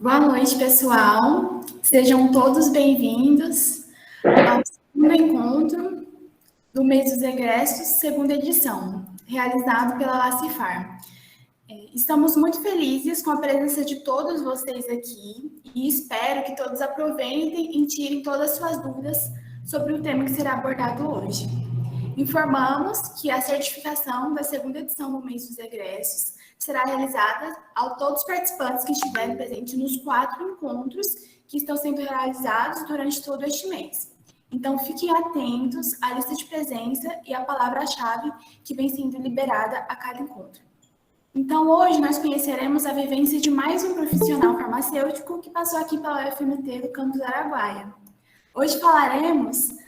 Boa noite, pessoal. Sejam todos bem-vindos ao segundo encontro do mês dos egressos, segunda edição, realizado pela Lacifar. Estamos muito felizes com a presença de todos vocês aqui e espero que todos aproveitem e tirem todas as suas dúvidas sobre o tema que será abordado hoje. Informamos que a certificação da segunda edição do mês dos egressos será realizada a todos os participantes que estiverem presentes nos 4 encontros que estão sendo realizados durante todo este mês. Então, fiquem atentos à lista de presença e à palavra-chave que vem sendo liberada a cada encontro. Então, hoje nós conheceremos a vivência de mais um profissional farmacêutico que passou aqui pela UFMT do campus Araguaia. Hoje falaremos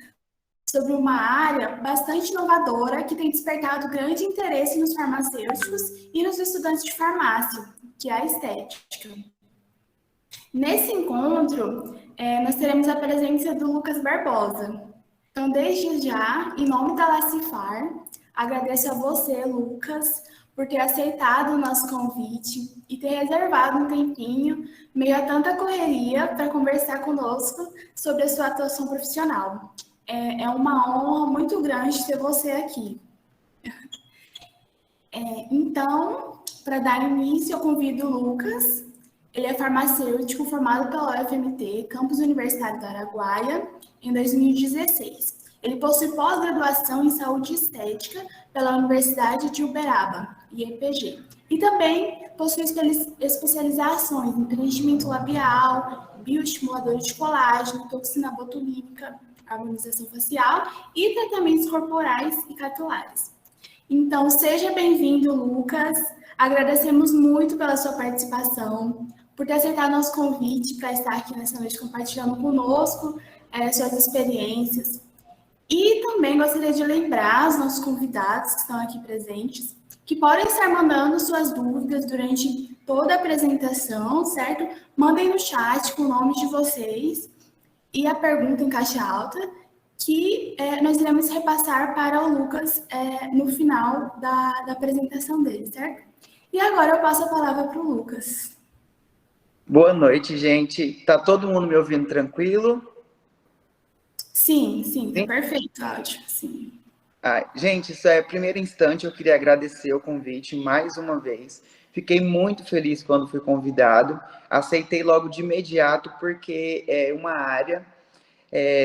sobre uma área bastante inovadora que tem despertado grande interesse nos farmacêuticos e nos estudantes de farmácia, que é a estética. Nesse encontro, nós teremos a presença do Lucas Barbosa. Então, desde já, em nome da Lacifar, agradeço a você, Lucas, por ter aceitado o nosso convite e ter reservado um tempinho, meio a tanta correria, para conversar conosco sobre a sua atuação profissional. É uma honra muito grande ter você aqui. Então, para dar início, eu convido o Lucas. Ele é farmacêutico formado pela UFMT, Campus Universitário do Araguaia, em 2016. Ele possui pós-graduação em Saúde e Estética pela Universidade de Uberaba, IEPG. E também possui especializações em preenchimento labial, bioestimuladores de colágeno, toxina botulínica, harmonização facial e tratamentos corporais e capilares. Então, seja bem-vindo, Lucas. Agradecemos muito pela sua participação, por ter aceitado nosso convite para estar aqui nessa noite compartilhando conosco suas experiências. E também gostaria de lembrar os nossos convidados que estão aqui presentes, que podem estar mandando suas dúvidas durante toda a apresentação, certo? Mandem no chat com o nome de vocês e a pergunta em caixa alta, que nós iremos repassar para o Lucas no final da apresentação dele, certo? E agora eu passo a palavra para o Lucas. Boa noite, gente. Tá todo mundo me ouvindo tranquilo? Sim, tá perfeito, áudio, sim. Gente, isso é o primeiro instante, eu queria agradecer o convite mais uma vez. Fiquei muito feliz quando fui convidado. Aceitei logo de imediato, porque é uma área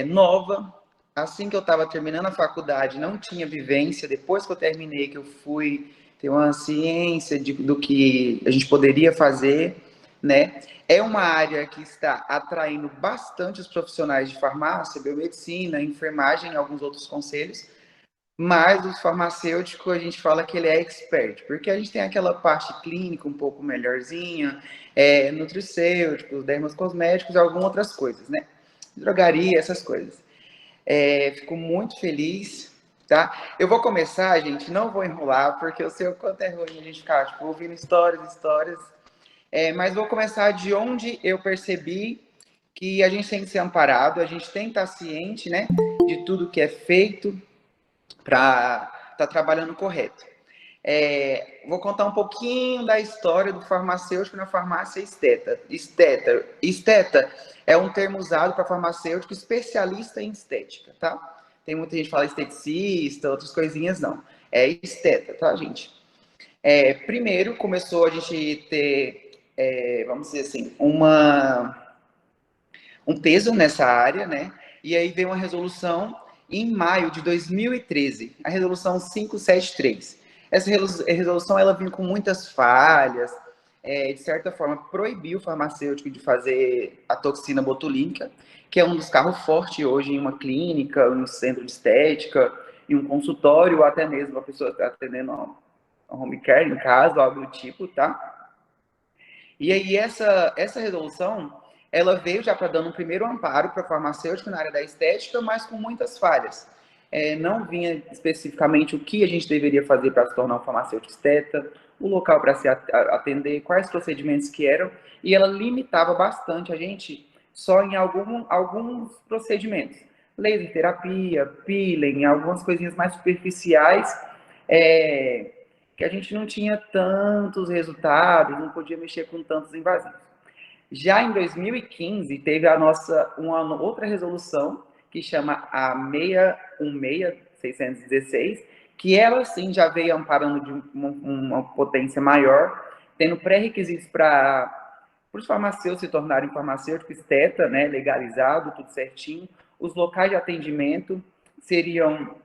nova. Assim que eu estava terminando a faculdade, não tinha vivência. Depois que eu terminei, que eu fui ter uma ciência do que a gente poderia fazer, né? É uma área que está atraindo bastante os profissionais de farmácia, biomedicina, enfermagem e alguns outros conselhos, mas os farmacêuticos a gente fala que ele é expert, porque a gente tem aquela parte clínica um pouco melhorzinha, nutricêuticos, dermocosméticos e algumas outras coisas, né? Drogaria, essas coisas. Fico muito feliz, tá? Eu vou começar, gente, não vou enrolar, porque eu sei o quanto é ruim a gente ficar ouvindo histórias, mas vou começar de onde eu percebi que a gente tem que ser amparado, a gente tem que estar ciente, né, de tudo que é feito para estar trabalhando correto. Vou contar um pouquinho da história do farmacêutico na farmácia esteta. Esteta é um termo usado para farmacêutico especialista em estética, tá? Tem muita gente que fala esteticista, outras coisinhas não. É esteta, tá, gente? Primeiro começou a gente ter, vamos dizer assim, um peso nessa área, né? E aí veio uma resolução em maio de 2013, a resolução 573. Essa resolução ela vinha com muitas falhas, de certa forma proibiu o farmacêutico de fazer a toxina botulínica, que é um dos carros fortes hoje em uma clínica, em um centro de estética, em um consultório, ou até mesmo a pessoa está atendendo a home care em casa, algo do tipo, tá? E aí essa resolução, ela veio já para dando um primeiro amparo para farmacêutico na área da estética, mas com muitas falhas. Não vinha especificamente o que a gente deveria fazer para se tornar um farmacêutico esteta, o local para se atender, quais procedimentos que eram, e ela limitava bastante a gente só em alguns procedimentos. Laser terapia, peeling, algumas coisinhas mais superficiais, que a gente não tinha tantos resultados, não podia mexer com tantos invasivos. Já em 2015, teve uma outra resolução, que chama a 616, que ela sim já veio amparando de uma potência maior, tendo pré-requisitos para os farmacêuticos se tornarem farmacêuticos esteta, né, legalizado, tudo certinho. Os locais de atendimento seriam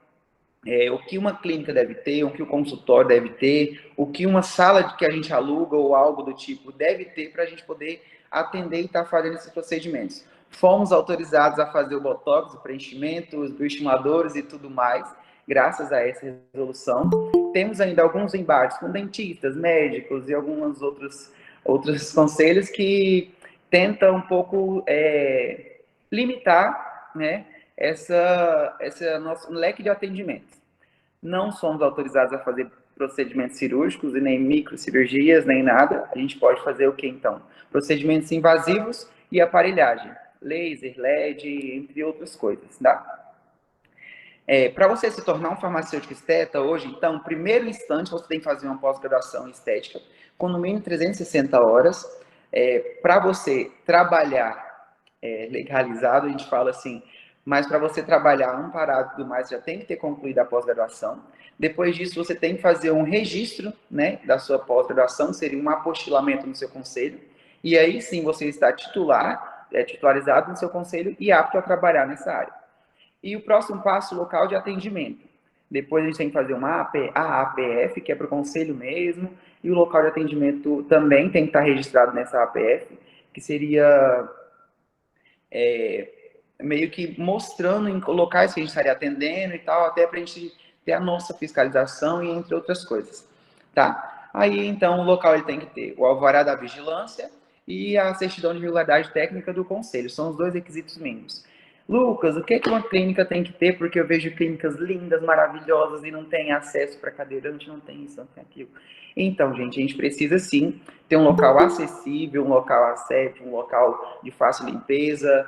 o que uma clínica deve ter, o que o consultório deve ter, o que uma sala que a gente aluga ou algo do tipo deve ter para a gente poder atender e estar fazendo esses procedimentos. Fomos autorizados a fazer o botox, o preenchimento, os bioestimuladores e tudo mais, graças a essa resolução. Temos ainda alguns embates com dentistas, médicos e alguns outros conselhos que tentam um pouco limitar, né, esse nosso leque de atendimentos. Não somos autorizados a fazer procedimentos cirúrgicos e nem microcirurgias, nem nada. A gente pode fazer o que então? Procedimentos invasivos e aparelhagem, laser, LED, entre outras coisas, tá? Para você se tornar um farmacêutico esteta hoje, então, primeiro instante, você tem que fazer uma pós-graduação em estética, com no mínimo 360 horas. Para você trabalhar legalizado, a gente fala assim, mas para você trabalhar amparado e tudo mais, já tem que ter concluído a pós-graduação. Depois disso, você tem que fazer um registro, né, da sua pós-graduação, seria um apostilamento no seu conselho, e aí sim você está titularizado no seu conselho e apto a trabalhar nessa área. E o próximo passo, local de atendimento. Depois a gente tem que fazer uma AAPF, que é para o conselho mesmo, e o local de atendimento também tem que estar registrado nessa APF, que seria meio que mostrando em locais que a gente estaria atendendo e tal, até para a gente ter a nossa fiscalização e entre outras coisas, tá? Aí, então, o local ele tem que ter o alvará da vigilância e a certidão de regularidade técnica do conselho, são os 2 requisitos mínimos. Lucas, o que uma clínica tem que ter? Porque eu vejo clínicas lindas, maravilhosas e não tem acesso para cadeirante, não tem isso, não tem aquilo. Então, gente, a gente precisa sim ter um local acessível, um local aséptico, um local de fácil limpeza,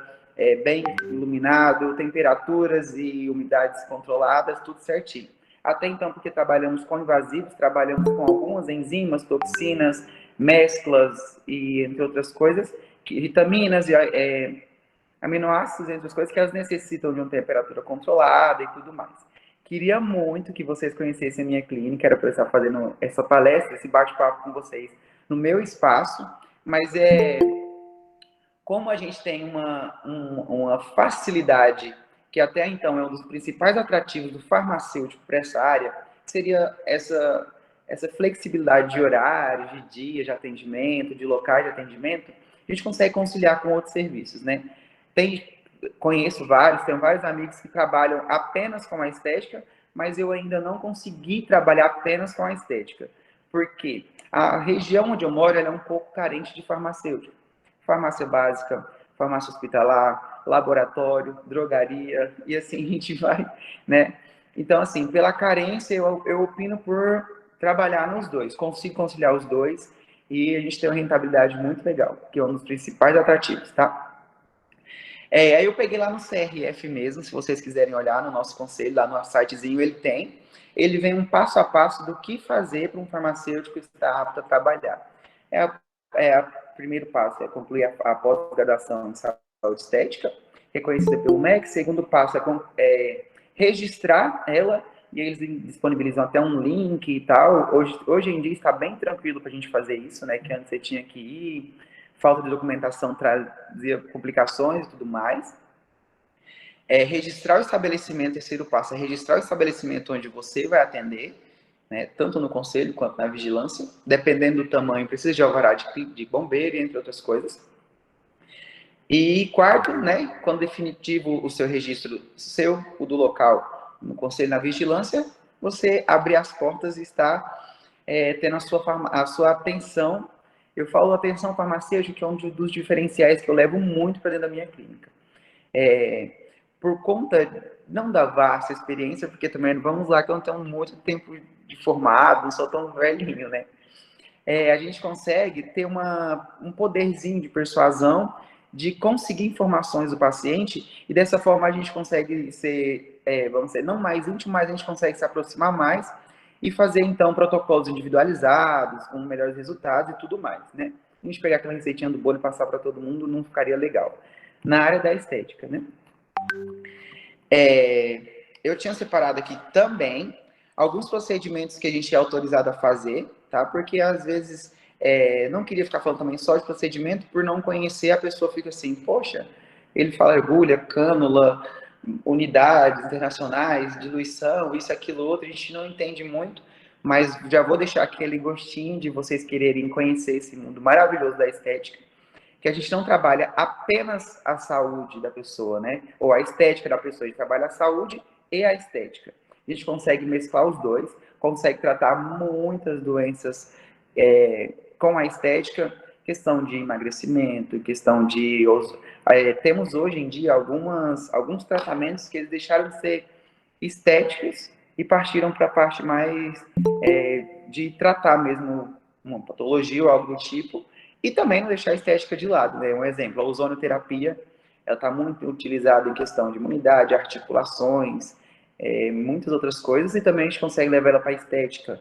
bem iluminado, temperaturas e umidades controladas, tudo certinho. Até então, porque trabalhamos com invasivos, trabalhamos com algumas enzimas, toxinas, mesclas e entre outras coisas, vitaminas e aminoácidos, entre outras coisas, que elas necessitam de uma temperatura controlada e tudo mais. Queria muito que vocês conhecessem a minha clínica, era para eu estar fazendo essa palestra, esse bate-papo com vocês no meu espaço, mas como a gente tem uma facilidade, que até então é um dos principais atrativos do farmacêutico para essa área, seria essa flexibilidade de horários, de dias de atendimento, de locais de atendimento, a gente consegue conciliar com outros serviços, né? Conheço tenho vários amigos que trabalham apenas com a estética, mas eu ainda não consegui trabalhar apenas com a estética. Por quê? A região onde eu moro é um pouco carente de farmacêutico. Farmácia básica, farmácia hospitalar, laboratório, drogaria, e assim a gente vai, né? Então, assim, pela carência, eu opino por trabalhar nos dois, consigo conciliar os dois, e a gente tem uma rentabilidade muito legal, que é um dos principais atrativos, tá? Aí eu peguei lá no CRF mesmo, se vocês quiserem olhar no nosso conselho, lá no sitezinho ele tem. Ele vem um passo a passo do que fazer para um farmacêutico estar apto a trabalhar. Primeiro passo é concluir a pós-graduação em saúde estética, reconhecida pelo MEC. Segundo passo é registrar ela, e eles disponibilizam até um link e tal. Hoje em dia está bem tranquilo para a gente fazer isso, né? Que antes você tinha que ir, falta de documentação trazia complicações e tudo mais. Registrar o estabelecimento, terceiro passo é registrar o estabelecimento onde você vai atender, né, tanto no conselho quanto na vigilância. Dependendo do tamanho, precisa de alvará de bombeiro, entre outras coisas. E quarto, né, quando definitivo o seu registro, o do local, no conselho, na vigilância, você abrir as portas e está tendo a sua atenção. Eu falo atenção farmacêutica, que é um dos diferenciais que eu levo muito para dentro da minha clínica. Por conta, não da vasta experiência, porque também, vamos lá, que eu não tenho muito tempo de formado, não sou tão velhinho, né? A gente consegue ter um poderzinho de persuasão, de conseguir informações do paciente, e dessa forma a gente consegue ser, vamos dizer, não mais íntimo, mas a gente consegue se aproximar mais e fazer, então, protocolos individualizados, com melhores resultados e tudo mais, né? a gente pegar aquela receitinha do bolo e passar para todo mundo, não ficaria legal. Na área da estética, né? Eu tinha separado aqui também alguns procedimentos que a gente é autorizado a fazer, tá? Porque às vezes não queria ficar falando também só de procedimento, por não conhecer, a pessoa fica assim, poxa, ele fala agulha, cânula, unidades internacionais, diluição, isso, aquilo, outro, a gente não entende muito, mas já vou deixar aquele gostinho de vocês quererem conhecer esse mundo maravilhoso da estética, que a gente não trabalha apenas a saúde da pessoa, né? Ou a estética da pessoa, a gente trabalha a saúde e a estética. A gente consegue mesclar os dois, consegue tratar muitas doenças com a estética, questão de emagrecimento, questão de... temos hoje em dia alguns tratamentos que eles deixaram de ser estéticos e partiram para a parte mais de tratar mesmo uma patologia ou algo do tipo, e também não deixar a estética de lado, né? Um exemplo, a ozonoterapia, ela está muito utilizada em questão de imunidade, articulações, muitas outras coisas, e também a gente consegue levar ela para a estética,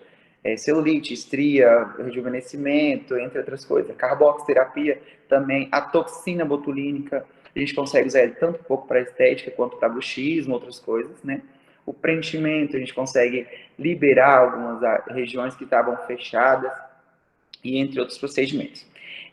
celulite, estria, rejuvenescimento, entre outras coisas. Carboxterapia também, a toxina botulínica, a gente consegue usar ele tanto um pouco para estética quanto para bruxismo, outras coisas, né? O preenchimento, a gente consegue liberar algumas regiões que estavam fechadas, e entre outros procedimentos.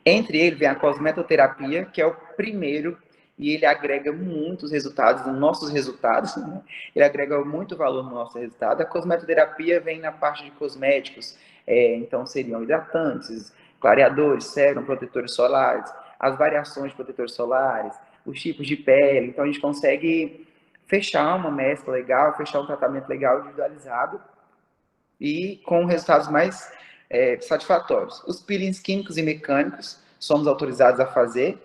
Entre eles vem a cosmetoterapia, que é o primeiro, e ele agrega muitos resultados, nos nossos resultados, né? Ele agrega muito valor no nosso resultado. A cosmetoterapia vem na parte de cosméticos, então seriam hidratantes, clareadores, sérum, protetores solares, as variações de protetores solares, os tipos de pele. Então a gente consegue fechar uma mescla legal, fechar um tratamento legal individualizado e com resultados mais satisfatórios. Os peelings químicos e mecânicos somos autorizados a fazer.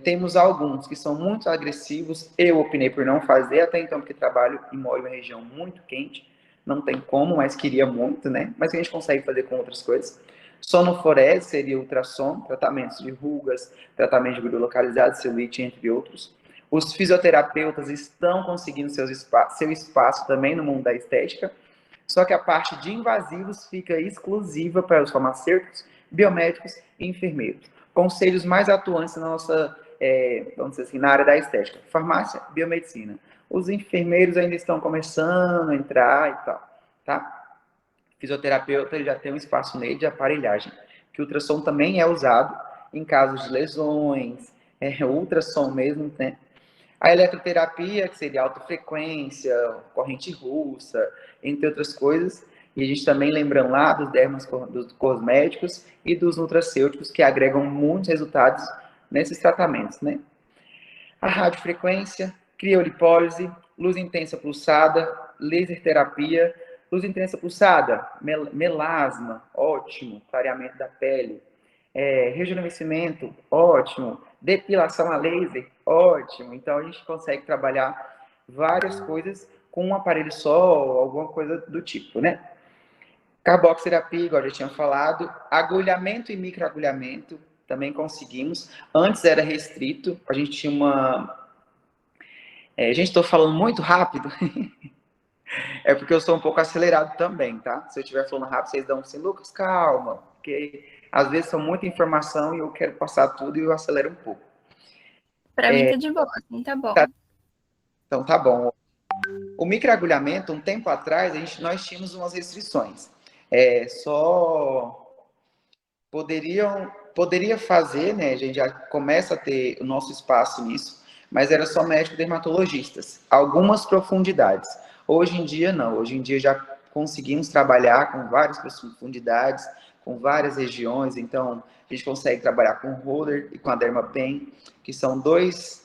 Temos alguns que são muito agressivos, eu opinei por não fazer, até então, porque trabalho e moro em uma região muito quente, não tem como, mas queria muito, né? Mas a gente consegue fazer com outras coisas. Sonoforese seria ultrassom, tratamentos de rugas, tratamento de gordura localizada, celulite, entre outros. Os fisioterapeutas estão conseguindo seu espaço também no mundo da estética, só que a parte de invasivos fica exclusiva para os farmacêuticos, biomédicos e enfermeiros. Conselhos mais atuantes na nossa, vamos dizer assim, na área da estética. Farmácia, biomedicina. Os enfermeiros ainda estão começando a entrar e tal, tá? Fisioterapeuta já tem um espaço nele de aparelhagem, que o ultrassom também é usado em casos de lesões, ultrassom mesmo, né? A eletroterapia, que seria alta frequência, corrente russa, entre outras coisas. E a gente também lembrando lá dos cosméticos e dos nutracêuticos, que agregam muitos resultados nesses tratamentos, né? A radiofrequência, criolipólise, luz intensa pulsada, laser terapia, luz intensa pulsada, melasma, ótimo, clareamento da pele, rejuvenescimento, ótimo, depilação a laser, ótimo. Então a gente consegue trabalhar várias coisas com um aparelho só, ou alguma coisa do tipo, né? Carboxterapia, igual eu já tinha falado, agulhamento e microagulhamento, também conseguimos. Antes era restrito, a gente tinha uma... gente, estou falando muito rápido, é porque eu sou um pouco acelerado também, tá? Se eu estiver falando rápido, vocês dão assim, Lucas, calma, porque às vezes são muita informação e eu quero passar tudo e eu acelero um pouco. Para mim tá de boa, assim tá bom. Então tá bom. O microagulhamento, um tempo atrás, nós tínhamos umas restrições. Só poderia fazer, né? A gente já começa a ter o nosso espaço nisso, mas era só médico dermatologistas. Algumas profundidades. Hoje em dia, não. Hoje em dia já conseguimos trabalhar com várias profundidades, com várias regiões. Então, a gente consegue trabalhar com o roller e com a dermapen, que são duas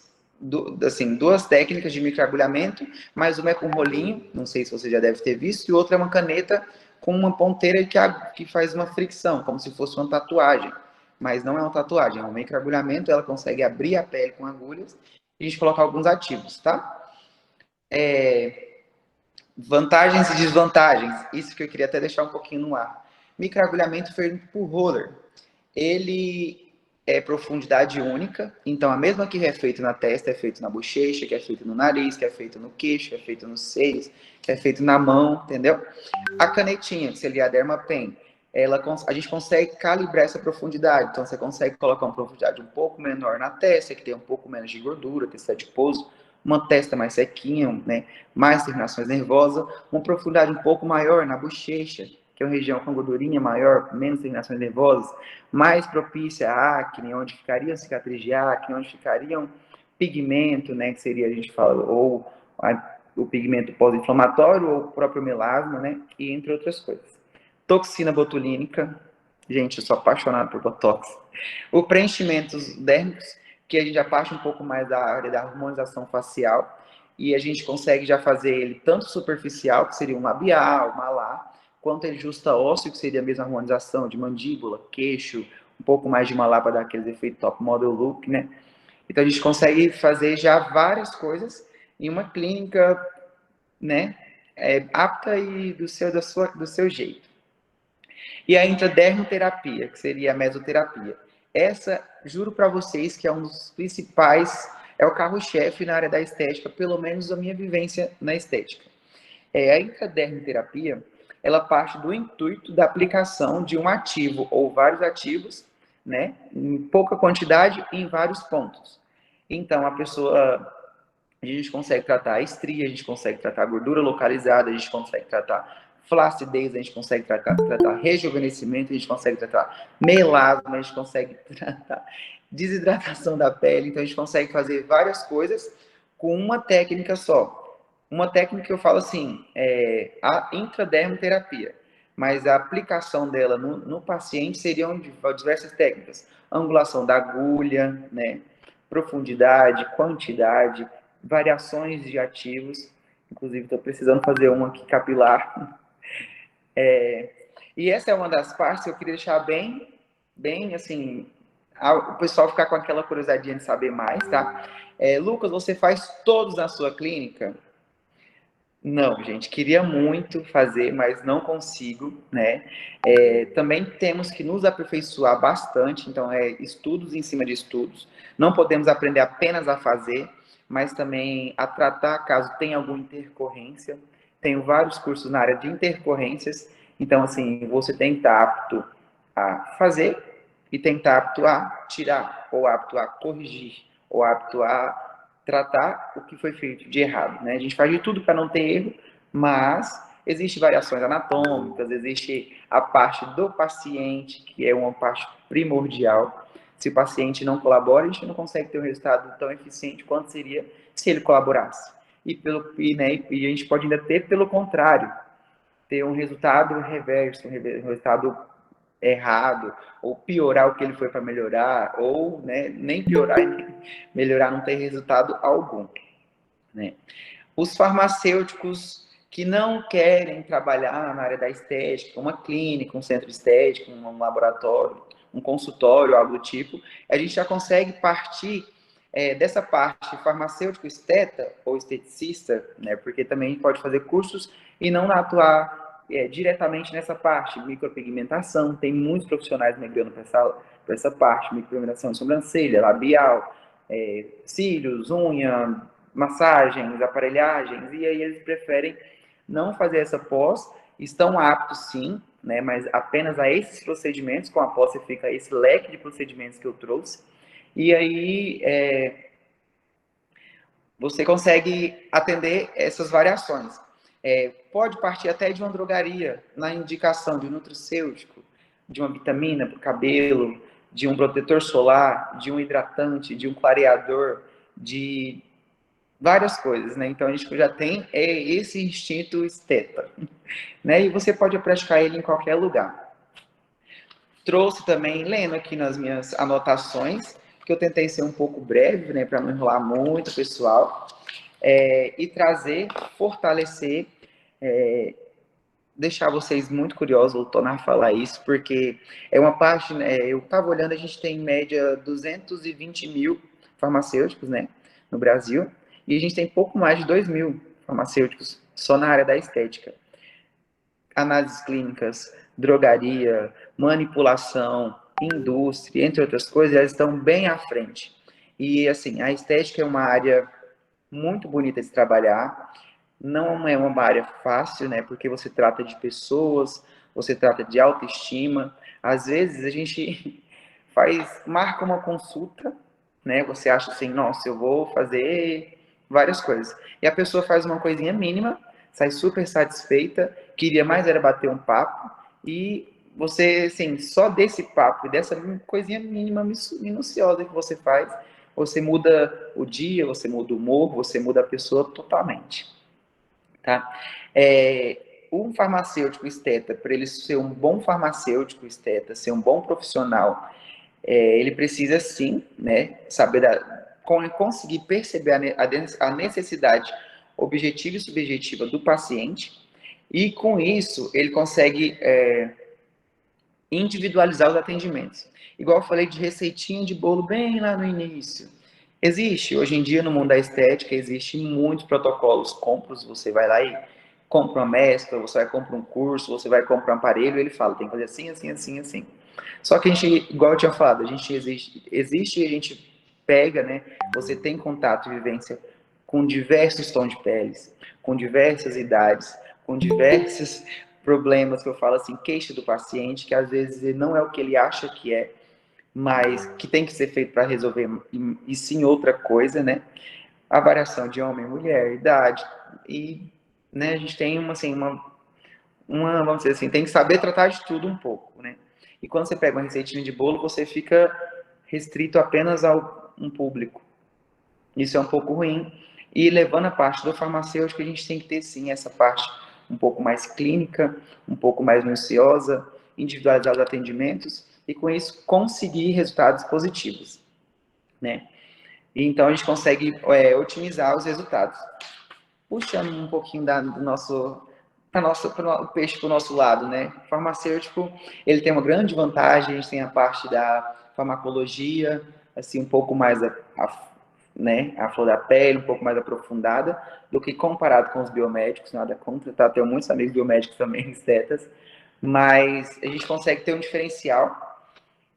técnicas de microagulhamento, mas uma é com rolinho, não sei se você já deve ter visto, e outra é uma caneta com uma ponteira que faz uma fricção, como se fosse uma tatuagem. Mas não é uma tatuagem, é um microagulhamento, ela consegue abrir a pele com agulhas e a gente colocar alguns ativos, tá? Vantagens e desvantagens, isso que eu queria até deixar um pouquinho no ar. Microagulhamento feito por roller. Ele é profundidade única, então a mesma que é feito na testa é feito na bochecha, que é feito no nariz, que é feito no queixo, que é feito nos seios, que é feito na mão, entendeu? A canetinha, que seria a dermapen, a gente consegue calibrar essa profundidade. Então, você consegue colocar uma profundidade um pouco menor na testa, que tem um pouco menos de gordura, testa adiposo, uma testa mais sequinha, né? Mais terminações nervosas, uma profundidade um pouco maior na bochecha, que é uma região com gordurinha maior, menos terminações nervosas, mais propícia à acne, onde ficariam cicatrizes de acne, onde ficariam pigmento, né? Que seria, a gente fala, ou o pigmento pós-inflamatório, ou o próprio melasma, né? E entre outras coisas. Toxina botulínica, gente, eu sou apaixonado por Botox. O preenchimentos dérmicos, que a gente já parte um pouco mais da área da harmonização facial, e a gente consegue já fazer ele tanto superficial, que seria um labial, malar, quanto ele justa ósseo, que seria a mesma harmonização de mandíbula, queixo, um pouco mais de malar para dar aqueles efeitos top model look, né? Então a gente consegue fazer já várias coisas em uma clínica, né, apta e do seu jeito. E a intradermoterapia, que seria a mesoterapia. Essa, juro para vocês que é um dos principais, é o carro-chefe na área da estética, pelo menos a minha vivência na estética. A intradermoterapia, ela parte do intuito da aplicação de um ativo ou vários ativos, né, em pouca quantidade e em vários pontos. Então, a gente consegue tratar a estria, a gente consegue tratar a gordura localizada, a gente consegue tratar flacidez, a gente consegue tratar rejuvenescimento, a gente consegue tratar melasma, a gente consegue tratar desidratação da pele, então a gente consegue fazer várias coisas com uma técnica só. Uma técnica que eu falo assim, a intradermoterapia, mas a aplicação dela no paciente seriam diversas técnicas. Angulação da agulha, né? Profundidade, quantidade, variações de ativos. Inclusive, estou precisando fazer uma aqui capilar. E essa é uma das partes que eu queria deixar bem assim, o pessoal ficar com aquela curiosidade de saber mais, tá? Lucas, você faz todos na sua clínica? Não, gente, queria muito fazer, mas não consigo, né? Também temos que nos aperfeiçoar bastante, então estudos em cima de estudos. Não podemos aprender apenas a fazer, mas também a tratar caso tenha alguma intercorrência. Tenho vários cursos na área de intercorrências, então, assim, você tem que estar apto a fazer e tem que estar apto a tirar, ou apto a corrigir, ou apto a tratar o que foi feito de errado, né? A gente faz de tudo para não ter erro, mas existem variações anatômicas, existe a parte do paciente, que é uma parte primordial. Se o paciente não colabora, a gente não consegue ter um resultado tão eficiente quanto seria se ele colaborasse. E a gente pode ainda ter, pelo contrário, ter um resultado reverso, um resultado errado, ou piorar o que ele foi para melhorar, ou, né, nem piorar e nem melhorar, não ter resultado algum, né? Os farmacêuticos que não querem trabalhar na área da estética, uma clínica, um centro estético, um laboratório, um consultório, algo do tipo, a gente já consegue partir dessa parte farmacêutico esteta ou esteticista, né, porque também pode fazer cursos e não atuar diretamente nessa parte, micropigmentação, tem muitos profissionais migrando para essa parte, micropigmentação de sobrancelha, labial, cílios, unha, massagens, aparelhagens, e aí eles preferem não fazer essa pós, estão aptos sim, né, mas apenas a esses procedimentos, com a pós você fica esse leque de procedimentos que eu trouxe, e aí você consegue atender essas variações. Pode partir até de uma drogaria, na indicação de um nutracêutico, de uma vitamina para o cabelo, de um protetor solar, de um hidratante, de um clareador, de várias coisas, né? Então a gente já tem esse instinto esteta, né? E você pode praticar ele em qualquer lugar. Trouxe também, lendo aqui nas minhas anotações, que eu tentei ser um pouco breve, né, para não enrolar muito, pessoal, e trazer, fortalecer, deixar vocês muito curiosos, vou tornar a falar isso, porque é uma parte, né, eu estava olhando, a gente tem em média 220 mil farmacêuticos, né, no Brasil, e a gente tem pouco mais de 2 mil farmacêuticos só na área da estética. Análises clínicas, drogaria, manipulação, indústria, entre outras coisas, elas estão bem à frente. E, assim, a estética é uma área muito bonita de se trabalhar, não é uma área fácil, né, porque você trata de pessoas, você trata de autoestima. Às vezes a gente marca uma consulta, né? Você acha assim, nossa, eu vou fazer várias coisas. E a pessoa faz uma coisinha mínima, sai super satisfeita, queria mais era bater um papo, e você, assim, só desse papo e dessa coisinha mínima, minuciosa que você faz, você muda o dia, você muda o humor, você muda a pessoa totalmente, tá? Um farmacêutico esteta, para ele ser um bom farmacêutico esteta, ser um bom profissional, ele precisa sim, né, saber conseguir perceber a necessidade objetiva e subjetiva do paciente, e com isso ele consegue individualizar os atendimentos. Igual eu falei de receitinha de bolo bem lá no início. Existe, hoje em dia no mundo da estética, existe muitos protocolos, compras, você vai lá e compra uma mescla, você vai comprar um curso, você vai comprar um aparelho, ele fala, tem que fazer assim, assim, assim, assim. Só que a gente, igual eu tinha falado, a gente existe, a gente pega, né? Você tem contato e vivência com diversos tons de peles, com diversas idades, com diversos problemas que eu falo assim, queixa do paciente, que às vezes não é o que ele acha que é, mas que tem que ser feito para resolver, e sim outra coisa, né? A variação de homem, mulher, idade, e né, a gente tem vamos dizer assim, tem que saber tratar de tudo um pouco, né? E quando você pega uma receitinha de bolo, você fica restrito apenas a um público. Isso é um pouco ruim. E levando a parte do farmacêutico, a gente tem que ter sim essa parte um pouco mais clínica, um pouco mais minuciosa, individualizar os atendimentos e com isso conseguir resultados positivos, né? E então a gente consegue otimizar os resultados. Puxando um pouquinho do nosso o peixe para o nosso lado, né? O farmacêutico, ele tem uma grande vantagem, a gente tem a parte da farmacologia, assim, um pouco mais né, a flor da pele, um pouco mais aprofundada, do que comparado com os biomédicos, nada contra, tá? Tenho muitos amigos biomédicos também, estetas, mas a gente consegue ter um diferencial,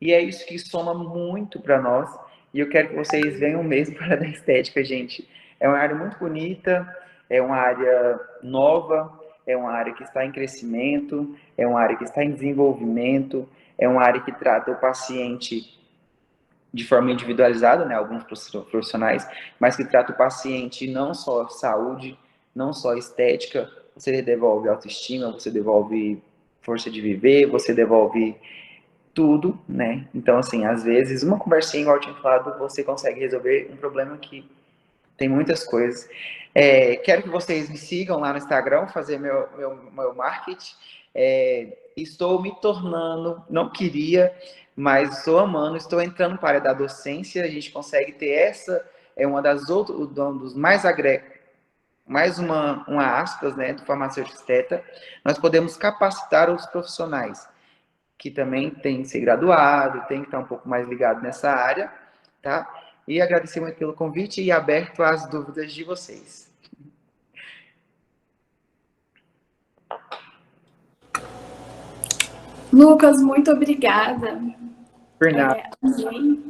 e é isso que soma muito para nós, e eu quero que vocês venham mesmo para a da estética, gente. É uma área muito bonita, é uma área nova, é uma área que está em crescimento, é uma área que está em desenvolvimento, é uma área que trata o paciente de forma individualizada, né, alguns profissionais, mas que trata o paciente não só saúde, não só estética, você devolve autoestima, você devolve força de viver, você devolve tudo, né? Então, assim, às vezes, uma conversinha, igual eu tinha falado, você consegue resolver um problema que tem muitas coisas. Quero que vocês me sigam lá no Instagram, fazer meu marketing. Estou me tornando, não queria, mas estou amando, estou entrando para a área da docência. A gente consegue ter essa, uma das outras, um dos mais mais uma aspas, né, do farmacêutico esteta. Nós podemos capacitar os profissionais que também tem que ser graduado, tem que estar um pouco mais ligado nessa área, tá? E agradecer muito pelo convite e aberto às dúvidas de vocês. Lucas, muito obrigada. Por nada.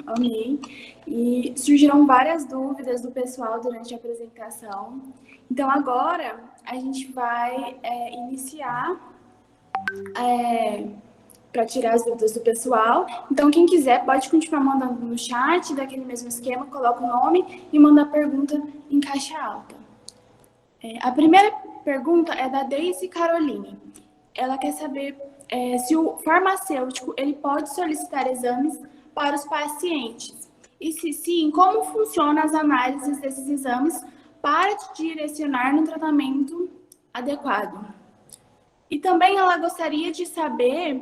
Amei. E surgiram várias dúvidas do pessoal durante a apresentação. Então, agora a gente vai iniciar para tirar as dúvidas do pessoal. Então, quem quiser pode continuar mandando no chat, daquele mesmo esquema, coloca o nome e manda a pergunta em caixa alta. A primeira pergunta é da Deise Caroline. Ela quer saber se o farmacêutico ele pode solicitar exames para os pacientes. E se sim, como funcionam as análises desses exames para te direcionar no tratamento adequado. E também ela gostaria de saber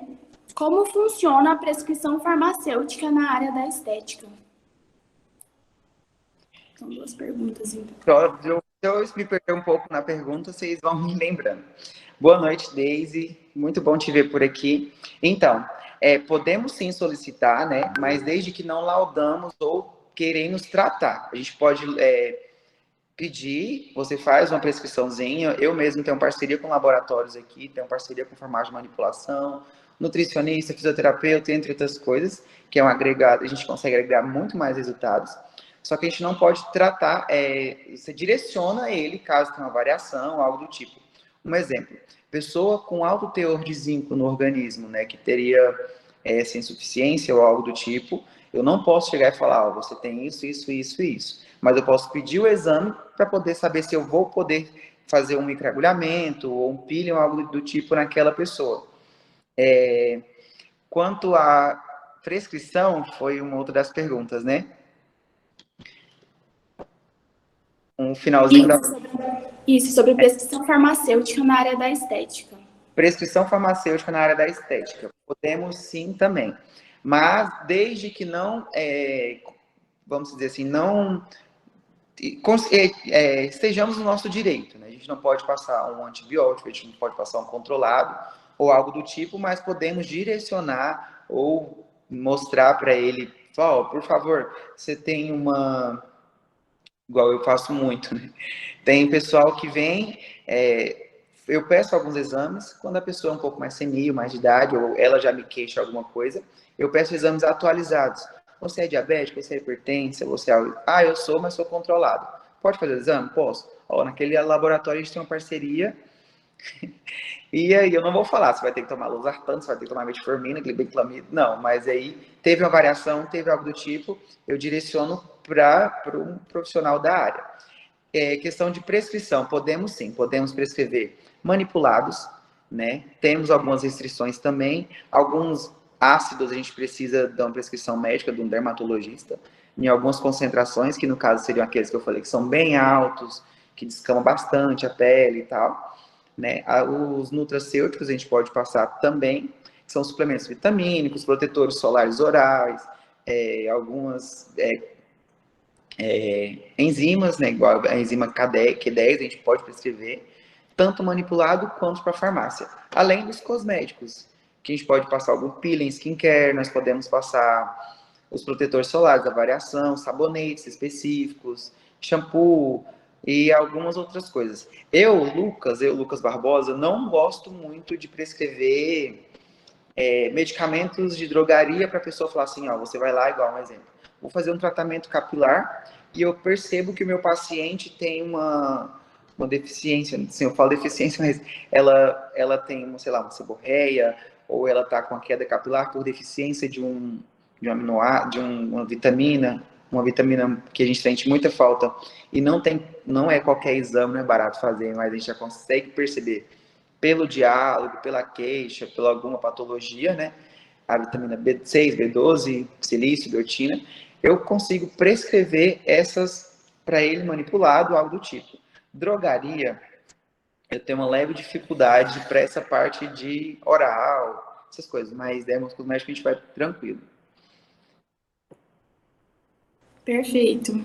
como funciona a prescrição farmacêutica na área da estética. São duas perguntas, então. Se eu me perder um pouco na pergunta, vocês vão me lembrando. Boa noite, Deise. Muito bom te ver por aqui. Então, podemos sim solicitar, né? Mas desde que não laudamos ou queremos tratar. A gente pode pedir, você faz uma prescriçãozinha. Eu mesmo tenho parceria com laboratórios aqui, tenho parceria com farmácia de manipulação, nutricionista, fisioterapeuta, entre outras coisas, que é um agregado, a gente consegue agregar muito mais resultados. Só que a gente não pode tratar, você direciona ele caso tenha uma variação, algo do tipo. Um exemplo, pessoa com alto teor de zinco no organismo, né, que teria essa insuficiência ou algo do tipo, eu não posso chegar e falar, ó, você tem isso, isso, isso e isso. Mas eu posso pedir o exame para poder saber se eu vou poder fazer um microagulhamento ou um peeling ou algo do tipo naquela pessoa. Quanto à prescrição, foi uma outra das perguntas, né? Um finalzinho da... Isso, sobre prescrição farmacêutica na área da estética. Prescrição farmacêutica na área da estética. Podemos sim também. Mas desde que não, vamos dizer assim, não estejamos no nosso direito, né? A gente não pode passar um antibiótico, a gente não pode passar um controlado ou algo do tipo, mas podemos direcionar ou mostrar para ele, oh, por favor, você tem uma... Igual eu faço muito, né? Tem pessoal que vem, eu peço alguns exames, quando a pessoa é um pouco mais senil, mais de idade, ou ela já me queixa alguma coisa, eu peço exames atualizados. Você é diabético, você é hipertensa, você é... Ah, eu sou, mas sou controlado. Pode fazer o exame? Posso. Ó, naquele laboratório a gente tem uma parceria, e aí eu não vou falar, você vai ter que tomar losartano, você vai ter que tomar metformina, glibenclamida, não, mas aí teve uma variação, teve algo do tipo, eu direciono para um profissional da área. Questão de prescrição, podemos sim, podemos prescrever manipulados, né? Temos algumas restrições também, alguns ácidos a gente precisa de uma prescrição médica de um dermatologista, em algumas concentrações, que no caso seriam aqueles que eu falei que são bem altos, que descamam bastante a pele e tal, né? Os nutracêuticos a gente pode passar também, que são suplementos vitamínicos, protetores solares orais, algumas enzimas, né, igual a enzima Q10, a gente pode prescrever, tanto manipulado quanto para farmácia. Além dos cosméticos, que a gente pode passar algum peeling, skincare, nós podemos passar os protetores solares da variação, sabonetes específicos, shampoo e algumas outras coisas. Eu, Lucas Barbosa, não gosto muito de prescrever medicamentos de drogaria para a pessoa falar assim, ó, você vai lá, igual um exemplo, vou fazer um tratamento capilar e eu percebo que o meu paciente tem uma deficiência, assim, eu falo deficiência, mas ela tem, sei lá, uma seborreia, ou ela está com a queda capilar por deficiência de um aminoácido, de uma vitamina que a gente sente muita falta, e não é qualquer exame, não é barato fazer, mas a gente já consegue perceber pelo diálogo, pela queixa, pela alguma patologia, né? A vitamina B6, B12, silício, biotina, eu consigo prescrever essas para ele manipulado, algo do tipo. Drogaria, eu tenho uma leve dificuldade para essa parte de oral, essas coisas, mas dermocosmético a gente vai tranquilo. Perfeito.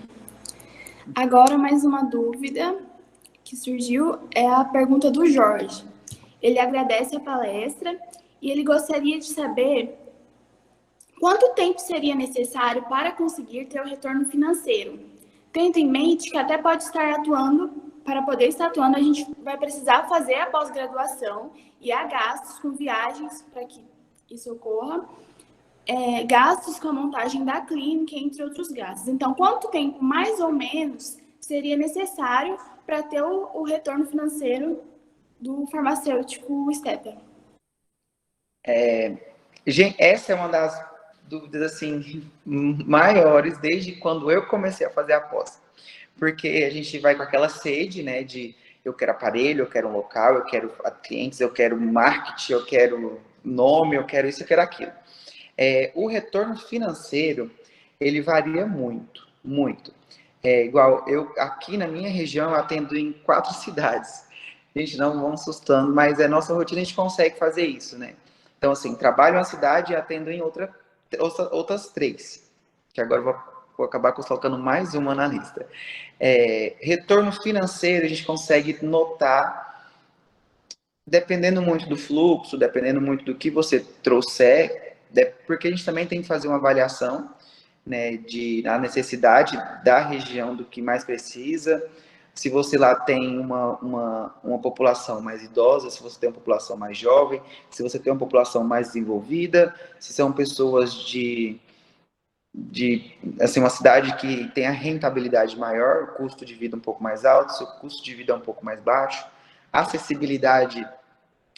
Agora, mais uma dúvida que surgiu é a pergunta do Jorge. Ele agradece a palestra e ele gostaria de saber quanto tempo seria necessário para conseguir ter o retorno financeiro. Tendo em mente que até pode estar atuando, para poder estar atuando, a gente vai precisar fazer a pós-graduação e há gastos com viagens para que isso ocorra, gastos com a montagem da clínica, entre outros gastos. Então, quanto tempo, mais ou menos, seria necessário para ter o retorno financeiro do farmacêutico Stepper? Gente, essa é uma das dúvidas assim maiores desde quando eu comecei a fazer a pós, porque a gente vai com aquela sede, né, de eu quero aparelho, eu quero um local, eu quero clientes, eu quero marketing, eu quero nome, eu quero isso, eu quero aquilo. O retorno financeiro, ele varia muito, muito. Igual, eu aqui na minha região eu atendo em 4 cidades. Gente, não vão assustando, mas é nossa rotina, a gente consegue fazer isso, né? Então, assim, trabalho em uma cidade e atendo em outras 3. Que agora eu vou acabar colocando mais uma na lista. Retorno financeiro, a gente consegue notar, dependendo muito do fluxo, dependendo muito do que você trouxer, porque a gente também tem que fazer uma avaliação, né, da necessidade da região, do que mais precisa. Se você lá tem uma população mais idosa, se você tem uma população mais jovem, se você tem uma população mais desenvolvida, se são pessoas de assim, uma cidade que tem a rentabilidade maior, o custo de vida um pouco mais alto, se o custo de vida é um pouco mais baixo, acessibilidade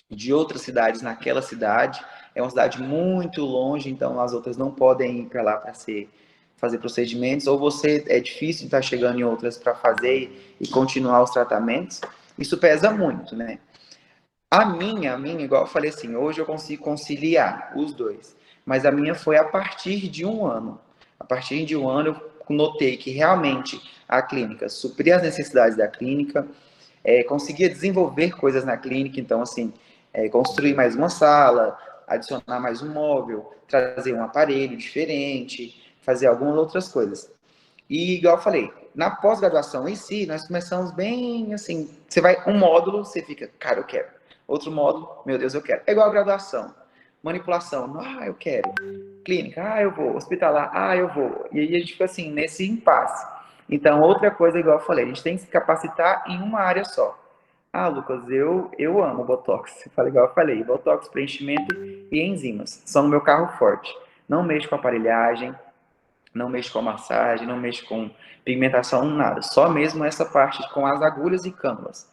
de outras cidades naquela cidade. É uma cidade muito longe, então as outras não podem ir para lá para fazer procedimentos, ou você é difícil estar chegando em outras para fazer e continuar os tratamentos. Isso pesa muito, né? A minha, igual eu falei assim, hoje eu consigo conciliar os dois, mas a minha foi a partir de um ano. A partir de um ano eu notei que realmente a clínica supria as necessidades da clínica, conseguia desenvolver coisas na clínica, então assim, construir mais uma sala, adicionar mais um móvel, trazer um aparelho diferente, fazer algumas outras coisas. E, igual eu falei, na pós-graduação em si, nós começamos bem assim, você vai um módulo, você fica, cara, eu quero. Outro módulo, meu Deus, eu quero. É igual a graduação. Manipulação, eu quero. Clínica, eu vou. Hospitalar, eu vou. E aí a gente fica assim, nesse impasse. Então, outra coisa, igual eu falei, a gente tem que se capacitar em uma área só. Lucas, eu amo Botox. Igual eu falei, Botox, preenchimento e enzimas. São o meu carro forte. Não mexo com aparelhagem, não mexo com massagem, não mexo com pigmentação, nada. Só mesmo essa parte com as agulhas e cânulas.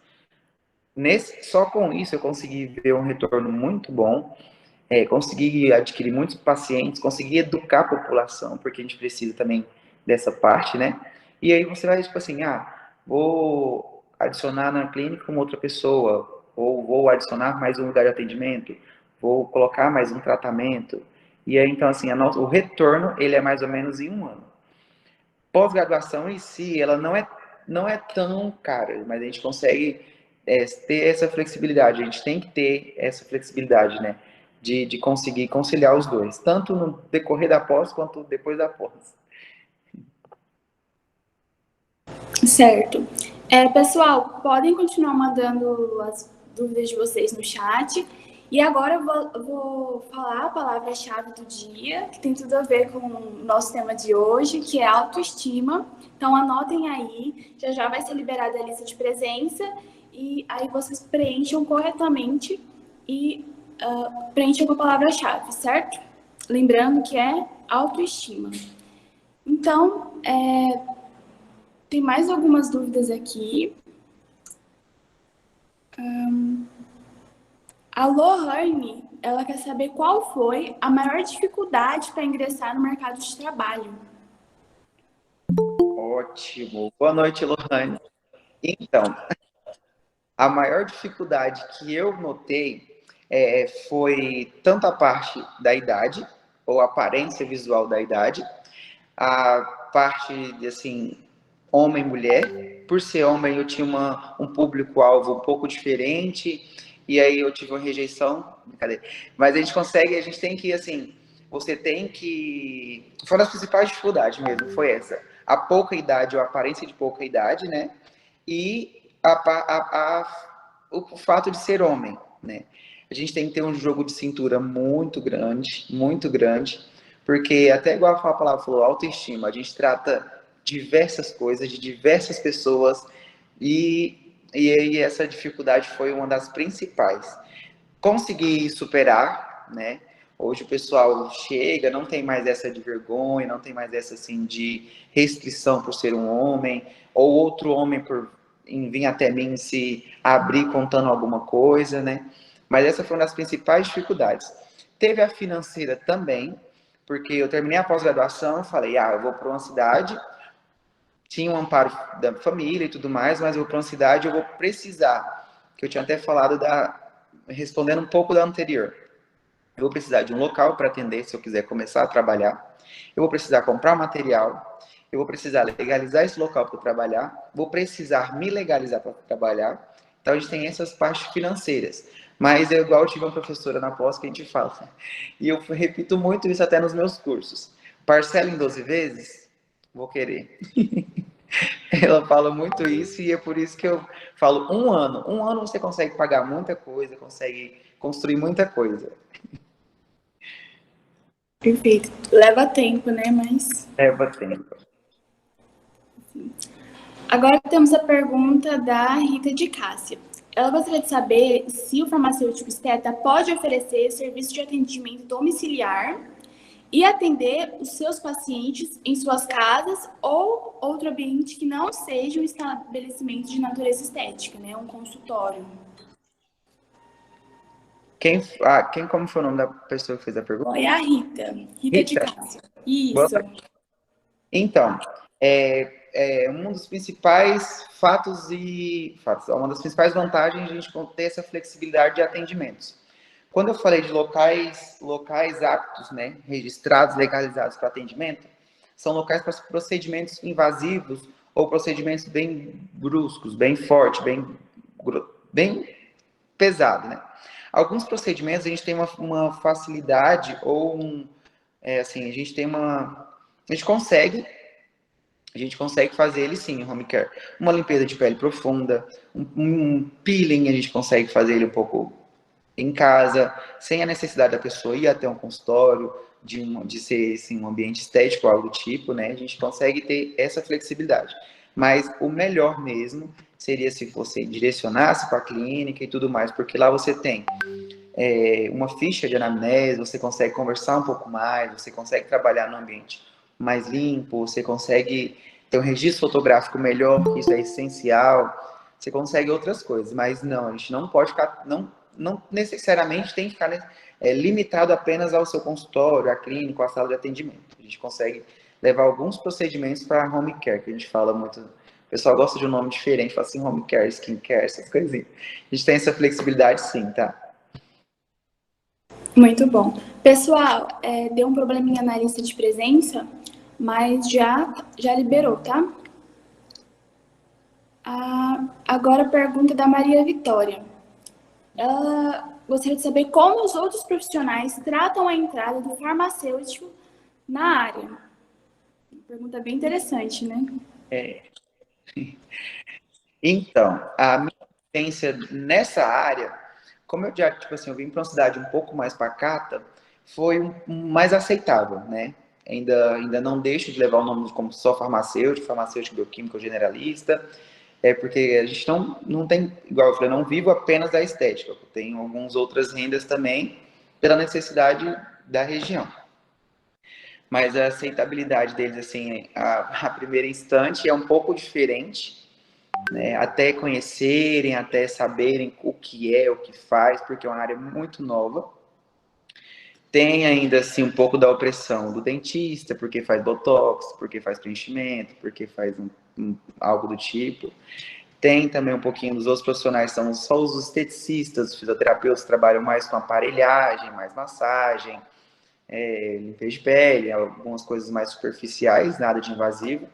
Só com isso eu consegui ver um retorno muito bom, consegui adquirir muitos pacientes, consegui educar a população, porque a gente precisa também dessa parte, né? E aí você vai, tipo assim, vou adicionar na clínica uma outra pessoa, ou vou adicionar mais um lugar de atendimento, vou colocar mais um tratamento. E aí, então, assim, o retorno, ele é mais ou menos em um ano. Pós-graduação em si, ela não é tão cara, mas a gente consegue ter essa flexibilidade. A gente tem que ter essa flexibilidade, né? De conseguir conciliar os dois, tanto no decorrer da pós, quanto depois da pós. Certo. Pessoal, podem continuar mandando as dúvidas de vocês no chat. E agora eu vou falar a palavra-chave do dia, que tem tudo a ver com o nosso tema de hoje, que é autoestima. Então, anotem aí, já vai ser liberada a lista de presença, e aí vocês preencham corretamente e preencham com a palavra-chave, certo? Lembrando que é autoestima. Então, tem mais algumas dúvidas aqui. A Lohane, ela quer saber qual foi a maior dificuldade para ingressar no mercado de trabalho. Ótimo. Boa noite, Lohane. Então, a maior dificuldade que eu notei foi tanto a parte da idade, ou aparência visual da idade, a parte de, assim, homem e mulher. Por ser homem, eu tinha um público-alvo um pouco diferente, e aí eu tive uma rejeição. Cadê? Mas a gente tem que, assim, você tem que... Foi uma das principais dificuldades mesmo, foi essa. A pouca idade, ou a aparência de pouca idade, né? E o fato de ser homem, né? A gente tem que ter um jogo de cintura muito grande, porque até igual a palavra falou, autoestima, a gente trata diversas coisas, de diversas pessoas, e aí essa dificuldade foi uma das principais. Consegui superar, né? Hoje o pessoal chega, não tem mais essa de vergonha, não tem mais essa assim de restrição por ser um homem, ou outro homem por vir até mim se abrir contando alguma coisa, né? Mas essa foi uma das principais dificuldades. Teve a financeira também, porque eu terminei a pós-graduação, falei, eu vou para uma cidade, tinha um amparo da família e tudo mais, mas eu vou para uma cidade, eu vou precisar, que eu tinha até falado respondendo um pouco da anterior, eu vou precisar de um local para atender se eu quiser começar a trabalhar, eu vou precisar comprar material, eu vou precisar legalizar esse local para trabalhar, vou precisar me legalizar para trabalhar. Então, a gente tem essas partes financeiras. Mas, igual eu tive uma professora na pós que a gente fala, e eu repito muito isso até nos meus cursos. Parcela em 12 vezes? Vou querer. Ela fala muito isso e é por isso que eu falo um ano. Um ano você consegue pagar muita coisa, consegue construir muita coisa. Perfeito. Leva tempo, né? Mas... Leva tempo. Agora temos a pergunta da Rita de Cássia. Ela gostaria de saber se o farmacêutico esteta pode oferecer serviço de atendimento domiciliar e atender os seus pacientes em suas casas ou outro ambiente que não seja um estabelecimento de natureza estética, né? Um consultório. Como foi o nome da pessoa que fez a pergunta? Foi a Rita. Rita de Cássia. Isso. Então, um dos principais uma das principais vantagens de a gente ter essa flexibilidade de atendimentos. Quando eu falei de locais aptos, né, registrados, legalizados para atendimento, são locais para procedimentos invasivos ou procedimentos bem bruscos, bem fortes, bem pesado, né? Alguns procedimentos a gente tem uma facilidade ou assim, a gente consegue fazer ele sim, em home care. Uma limpeza de pele profunda, um peeling, a gente consegue fazer ele um pouco em casa, sem a necessidade da pessoa ir até um consultório, de ser assim, um ambiente estético, algo do tipo, né? A gente consegue ter essa flexibilidade. Mas o melhor mesmo seria se você direcionasse para a clínica e tudo mais, porque lá você tem uma ficha de anamnese, você consegue conversar um pouco mais, você consegue trabalhar no ambiente mais limpo, você consegue ter um registro fotográfico melhor, que isso é essencial, você consegue outras coisas, mas não, a gente não pode ficar, não necessariamente tem que ficar limitado apenas ao seu consultório, à clínica, à sala de atendimento. A gente consegue levar alguns procedimentos para home care, que a gente fala muito, o pessoal gosta de um nome diferente, fala assim, home care, skin care, essas coisinhas. A gente tem essa flexibilidade sim, tá? Muito bom. Pessoal, deu um probleminha na lista de presença, mas já liberou, tá? Agora a pergunta da Maria Vitória. Ela gostaria de saber como os outros profissionais tratam a entrada do farmacêutico na área. Pergunta bem interessante, né? Então, a minha experiência nessa área, como eu já, tipo assim, eu vim para uma cidade um pouco mais pacata, foi mais aceitável, né? Ainda não deixo de levar o nome como só farmacêutico bioquímico generalista, porque a gente não tem, igual eu falei, eu não vivo apenas da estética, eu tenho algumas outras rendas também, pela necessidade da região. Mas a aceitabilidade deles, assim, a primeira instante é um pouco diferente, né? Até conhecerem, até saberem o que é, o que faz, porque é uma área muito nova. Tem ainda, assim, um pouco da opressão do dentista, porque faz botox, porque faz preenchimento, porque faz algo do tipo. Tem também um pouquinho dos outros profissionais, são só os esteticistas, os fisioterapeutas trabalham mais com aparelhagem, mais massagem, limpeza de pele, algumas coisas mais superficiais, nada de invasivo.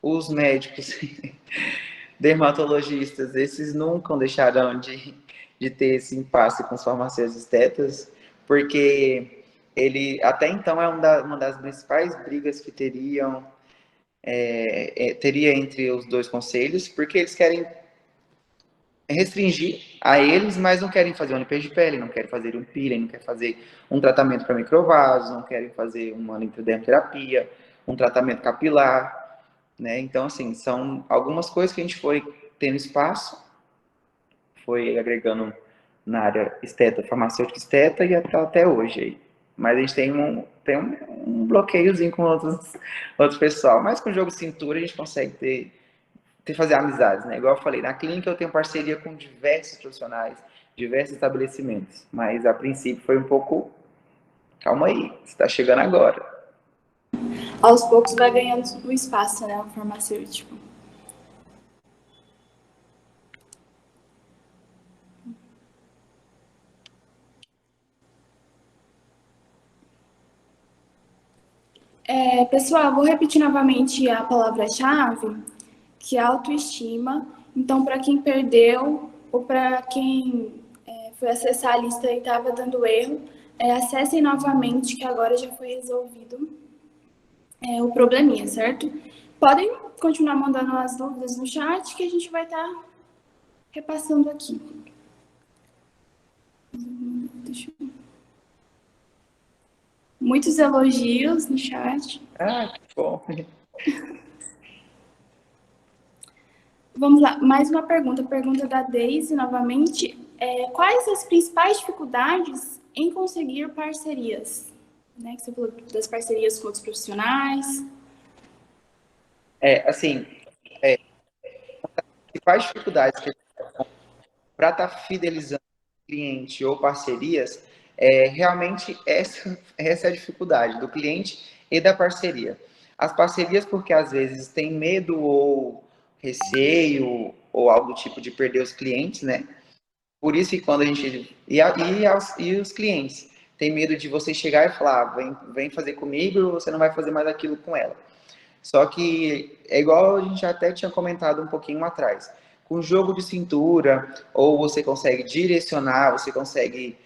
Os médicos, dermatologistas, esses nunca deixarão de ter esse impasse com os farmacêuticos estetas, porque ele, até então, é uma das principais brigas que teria entre os dois conselhos, porque eles querem restringir a eles, mas não querem fazer uma limpeza de pele, não querem fazer um peeling, não querem fazer um tratamento para microvasos, não querem fazer uma linfodermoterapia, um tratamento capilar, né? Então, assim, são algumas coisas que a gente foi tendo espaço, foi agregando na área esteta, farmacêutica esteta e até hoje aí. Mas a gente tem um bloqueiozinho com outros pessoal, mas com o jogo de cintura a gente consegue fazer amizades, né? Igual eu falei, na clínica eu tenho parceria com diversos profissionais, diversos estabelecimentos, mas a princípio foi um pouco, calma aí, você está chegando agora. Aos poucos vai ganhando o espaço, né, o farmacêutico. Pessoal, vou repetir novamente a palavra-chave, que é autoestima. Então, para quem perdeu ou para quem foi acessar a lista e estava dando erro, acessem novamente, que agora já foi resolvido o probleminha, certo? Podem continuar mandando as dúvidas no chat, que a gente vai estar repassando aqui. Deixa eu... Muitos elogios no chat. Ah, que bom. Vamos lá, mais uma pergunta. Pergunta da Daisy, novamente. Quais as principais dificuldades em conseguir parcerias? Né, que você falou das parcerias com outros profissionais. Assim, principais dificuldades para estar fidelizando cliente ou parcerias, realmente essa é a dificuldade do cliente e da parceria. As parcerias, porque às vezes tem medo ou receio ou algo do tipo de perder os clientes, né? Por isso que quando a gente... E os clientes têm medo de você chegar e falar, vem fazer comigo, você não vai fazer mais aquilo com ela. Só que é igual a gente até tinha comentado um pouquinho atrás. Com jogo de cintura, ou você consegue direcionar, você consegue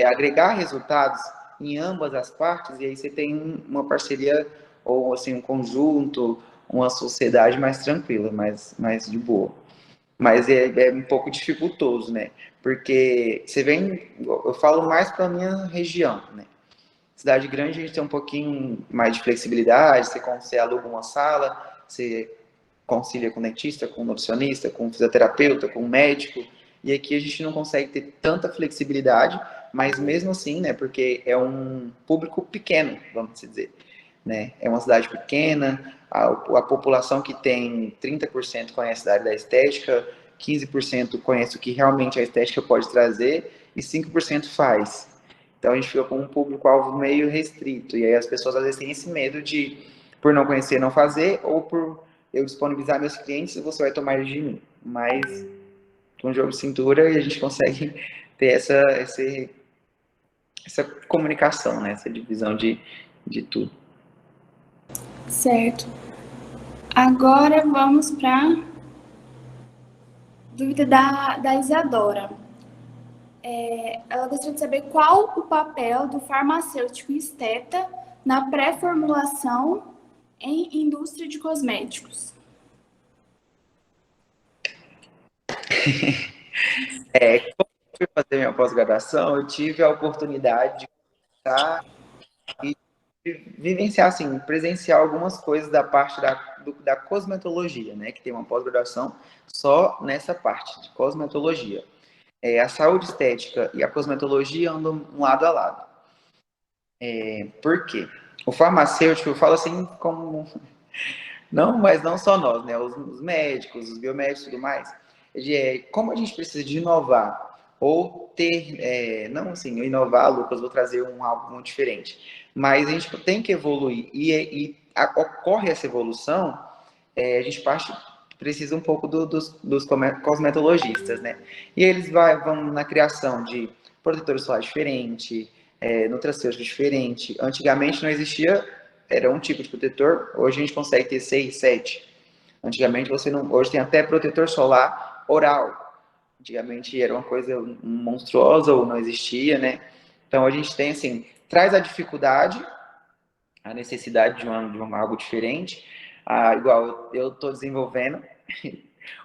agregar resultados em ambas as partes, e aí você tem uma parceria, ou assim, um conjunto, uma sociedade mais tranquila, mais de boa. Mas é um pouco dificultoso, né? Porque você vem, eu falo mais para a minha região, né? Cidade grande a gente tem um pouquinho mais de flexibilidade, você aluga uma sala, você concilia com dentista, com nutricionista, com fisioterapeuta, com médico, e aqui a gente não consegue ter tanta flexibilidade, mas mesmo assim, né, porque é um público pequeno, vamos dizer, né, é uma cidade pequena, a população que tem 30% conhece da área da estética, 15% conhece o que realmente a estética pode trazer, e 5% faz. Então a gente fica com um público-alvo meio restrito, e aí as pessoas às vezes têm esse medo de, por não conhecer, não fazer, ou por eu disponibilizar meus clientes e você vai tomar de mim. Mas com um jogo de cintura a gente consegue ter essa comunicação, né? Essa divisão de tudo. Certo. Agora vamos para a dúvida da Isadora. Ela gostaria de saber qual o papel do farmacêutico esteta na pré-formulação em indústria de cosméticos. Quando eu fui fazer minha pós-graduação, eu tive a oportunidade de estar e vivenciar, assim, presenciar algumas coisas da parte da cosmetologia, né? Que tem uma pós-graduação só nessa parte de cosmetologia. A saúde estética e a cosmetologia andam um lado a lado. Por quê? O farmacêutico, eu falo assim como... Não, mas não só nós, né? Os médicos, os biomédicos e tudo mais. Como a gente precisa de inovar ou ter... não assim, inovar, Lucas, vou trazer algo muito diferente. Mas a gente tem que evoluir. Ocorre essa evolução, a gente precisa um pouco dos cosmetologistas, né? E eles vão na criação de protetor solar diferente, nutracêutico diferente. Antigamente não existia, era um tipo de protetor, hoje a gente consegue ter 6, 7. Antigamente você não, hoje tem até protetor solar oral. Antigamente era uma coisa monstruosa ou não existia, né? Então a gente tem assim, traz a dificuldade, a necessidade de algo diferente. Igual eu estou desenvolvendo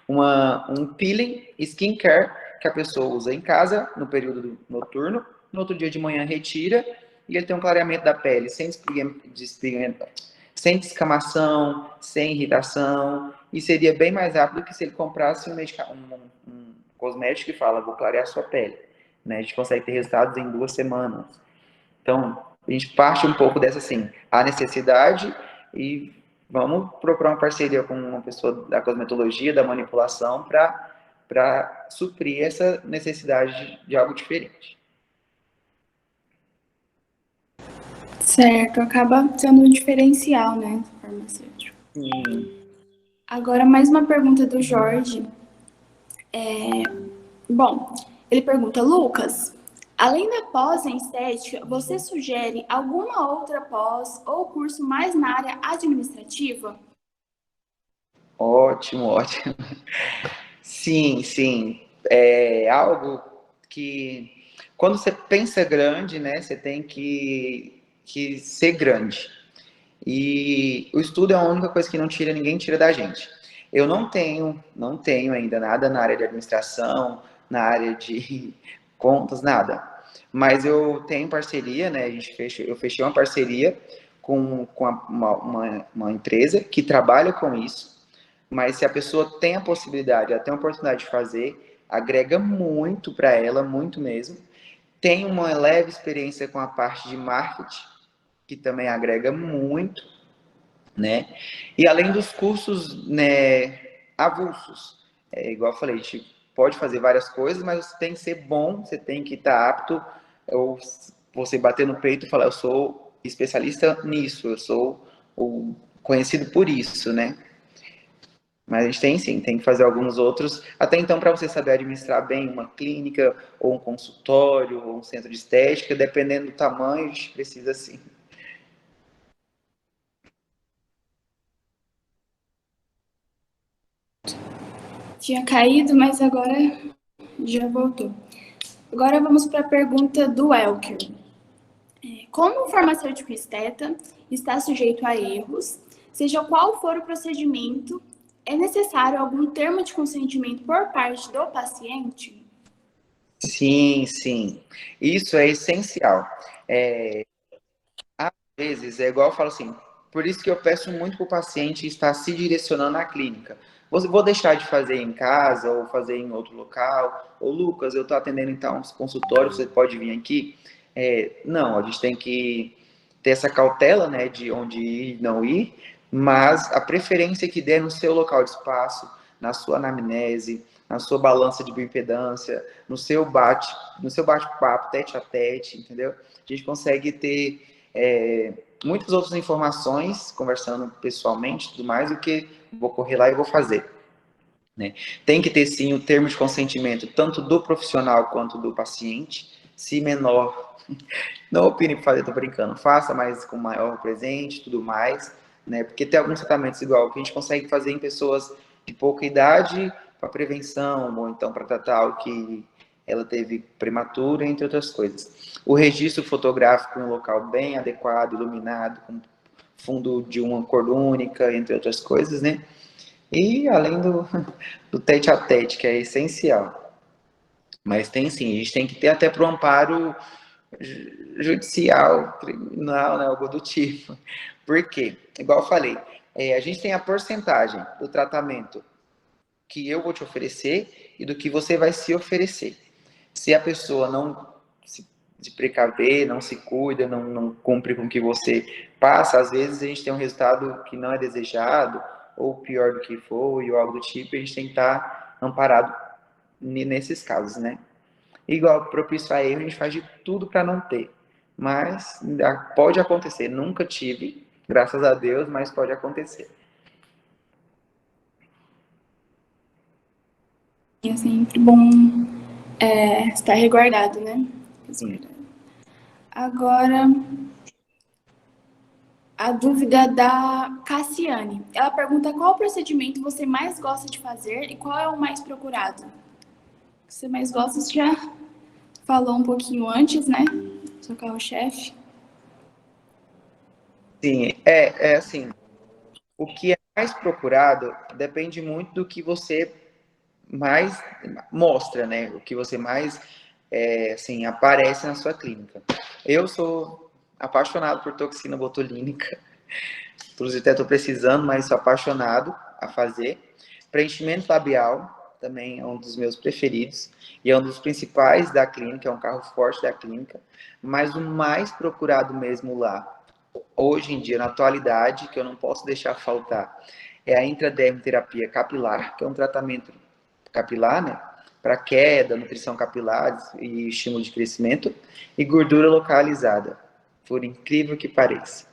um peeling skincare que a pessoa usa em casa no período noturno, no outro dia de manhã retira e ele tem um clareamento da pele sem descamação, sem irritação, e seria bem mais rápido que se ele comprasse um cosmético que fala, vou clarear a sua pele. Né? A gente consegue ter resultados em 2 semanas. Então, a gente parte um pouco dessa, assim, a necessidade e vamos procurar uma parceria com uma pessoa da cosmetologia, da manipulação, para suprir essa necessidade de algo diferente. Certo, acaba sendo um diferencial, né, do farmacêutico. Agora, mais uma pergunta do Jorge. Bom, ele pergunta, Lucas, além da pós em estética, você sugere alguma outra pós ou curso mais na área administrativa? Ótimo, ótimo. Sim. É algo que, quando você pensa grande, né, você tem que ser grande. E o estudo é a única coisa que ninguém tira da gente. Eu não tenho ainda nada na área de administração, na área de contas, nada. Mas eu tenho parceria, né? Eu fechei uma parceria com uma empresa que trabalha com isso. Mas se a pessoa tem a possibilidade, ela tem a oportunidade de fazer, agrega muito para ela, muito mesmo. Tem uma leve experiência com a parte de marketing, que também agrega muito, né? E além dos cursos, né, avulsos, igual eu falei, a gente pode fazer várias coisas, mas você tem que ser bom, você tem que estar apto, ou você bater no peito e falar, eu sou especialista nisso, eu sou o conhecido por isso, né? Mas a gente tem sim, tem que fazer alguns outros. Até então, para você saber administrar bem uma clínica, ou um consultório, ou um centro de estética, dependendo do tamanho, a gente precisa sim. Tinha caído, mas agora já voltou. Agora vamos para a pergunta do Elker. Como o farmacêutico esteta está sujeito a erros, seja qual for o procedimento, é necessário algum termo de consentimento por parte do paciente? Sim, sim. Isso é essencial. Às vezes, é igual eu falo assim, por isso que eu peço muito para o paciente estar se direcionando à clínica. Vou deixar de fazer em casa ou fazer em outro local. Ou, Lucas, eu estou atendendo então uns consultórios, você pode vir aqui? Não, a gente tem que ter essa cautela, né, de onde ir e não ir, mas a preferência que der no seu local de espaço, na sua anamnese, na sua balança de bioimpedância, no seu bate-papo, tete a tete, entendeu? A gente consegue ter muitas outras informações, conversando pessoalmente e tudo mais, do que vou correr lá e vou fazer. Né? Tem que ter, sim, o termo de consentimento, tanto do profissional quanto do paciente. Se menor, não opine para fazer, estou brincando, faça, mas com maior presente e tudo mais. Né? Porque tem alguns tratamentos igual que a gente consegue fazer em pessoas de pouca idade para prevenção, ou então para tratar o que ela teve prematura, entre outras coisas. O registro fotográfico em um local bem adequado, iluminado, com fundo de uma cor única, entre outras coisas, né? E além do tete a tete, que é essencial. Mas tem sim, a gente tem que ter até para o amparo judicial, criminal, né, algo do tipo. Por quê? Igual eu falei, a gente tem a porcentagem do tratamento que eu vou te oferecer e do que você vai se oferecer. Se a pessoa não se precaver, não se cuida, não cumpre com o que você passa, às vezes a gente tem um resultado que não é desejado, ou pior do que foi, ou algo do tipo, e a gente tem que estar amparado nesses casos, né? Igual propício a erro, a gente faz de tudo para não ter. Mas pode acontecer. Nunca tive, graças a Deus, mas pode acontecer. É sempre bom estar resguardado, né? Sim. Agora, a dúvida da Cassiane. Ela pergunta qual procedimento você mais gosta de fazer e qual é o mais procurado. O que você mais gosta, você já falou um pouquinho antes, né? Seu carro-chefe. Sim, assim, o que é mais procurado depende muito do que você mais mostra, né? O que você mais, assim, aparece na sua clínica. Eu sou apaixonado por toxina botulínica, inclusive até estou precisando, mas sou apaixonado a fazer. Preenchimento labial também é um dos meus preferidos e é um dos principais da clínica, é um carro forte da clínica, mas o mais procurado mesmo lá, hoje em dia, na atualidade, que eu não posso deixar faltar, é a intradermoterapia capilar, que é um tratamento capilar, né? Para queda, nutrição capilar e estímulo de crescimento, e gordura localizada, por incrível que pareça.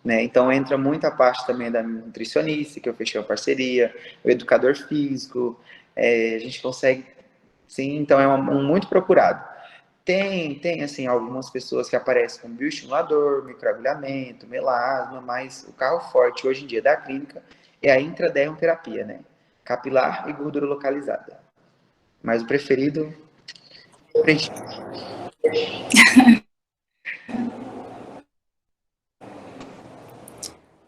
Né? Então entra muita parte também da nutricionista, que eu fechei uma parceria, o educador físico, a gente consegue, sim, então é muito procurado. Tem assim, algumas pessoas que aparecem com bioestimulador, microagulhamento, melasma, mas o carro forte hoje em dia da clínica é a intradermoterapia, né? Capilar e gordura localizada. Mas o preferido,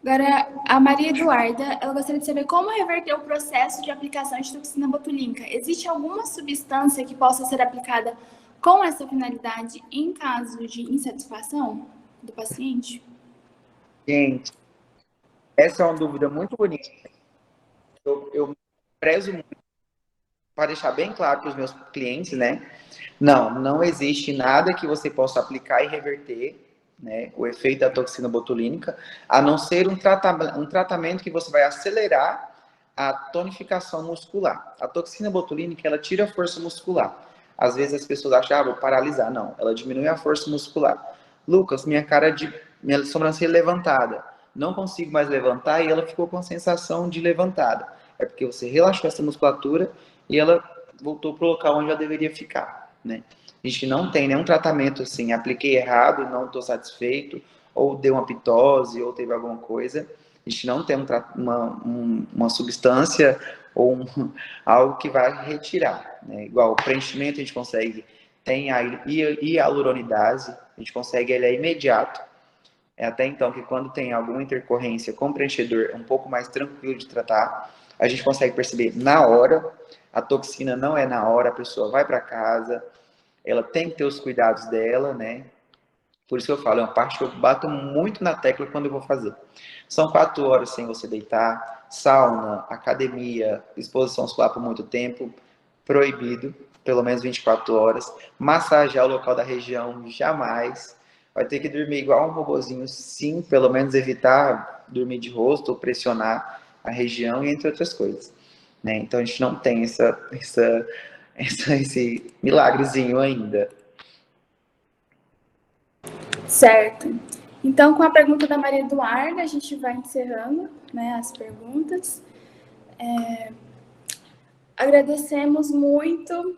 Agora, a Maria Eduarda, ela gostaria de saber como reverter o processo de aplicação de toxina botulínica. Existe alguma substância que possa ser aplicada com essa finalidade em caso de insatisfação do paciente? gente, essa é uma dúvida muito bonita. Eu prezo muito para deixar bem claro para os meus clientes, né? Não existe nada que você possa aplicar e reverter, né, o efeito da toxina botulínica, a não ser um tratamento que você vai acelerar a tonificação muscular. A toxina botulínica, ela tira a força muscular. Às vezes as pessoas acham, vou paralisar. Não, ela diminui a força muscular. Lucas, minha sobrancelha levantada. Não consigo mais levantar e ela ficou com a sensação de levantada. É porque você relaxou essa musculatura e ela voltou para o local onde ela deveria ficar, né? A gente não tem nenhum tratamento assim, apliquei errado, não estou satisfeito, ou deu uma pitose, ou teve alguma coisa. A gente não tem uma substância ou algo que vai retirar, né? Igual o preenchimento a gente consegue, tem a hialuronidase, a gente consegue, ele é imediato. É até então que quando tem alguma intercorrência com o preenchedor, é um pouco mais tranquilo de tratar. A gente consegue perceber na hora, a toxina não é na hora, a pessoa vai para casa, ela tem que ter os cuidados dela, né? Por isso que eu falo, é uma parte que eu bato muito na tecla quando eu vou fazer. São 4 horas sem você deitar, sauna, academia, exposição solar por muito tempo, proibido, pelo menos 24 horas. Massagear o local da região, jamais. Vai ter que dormir igual um robozinho, sim, pelo menos evitar dormir de rosto ou pressionar a região, e entre outras coisas, né? Então a gente não tem esse milagrezinho ainda. Certo. Então, com a pergunta da Maria Eduarda, a gente vai encerrando, né, as perguntas. Agradecemos muito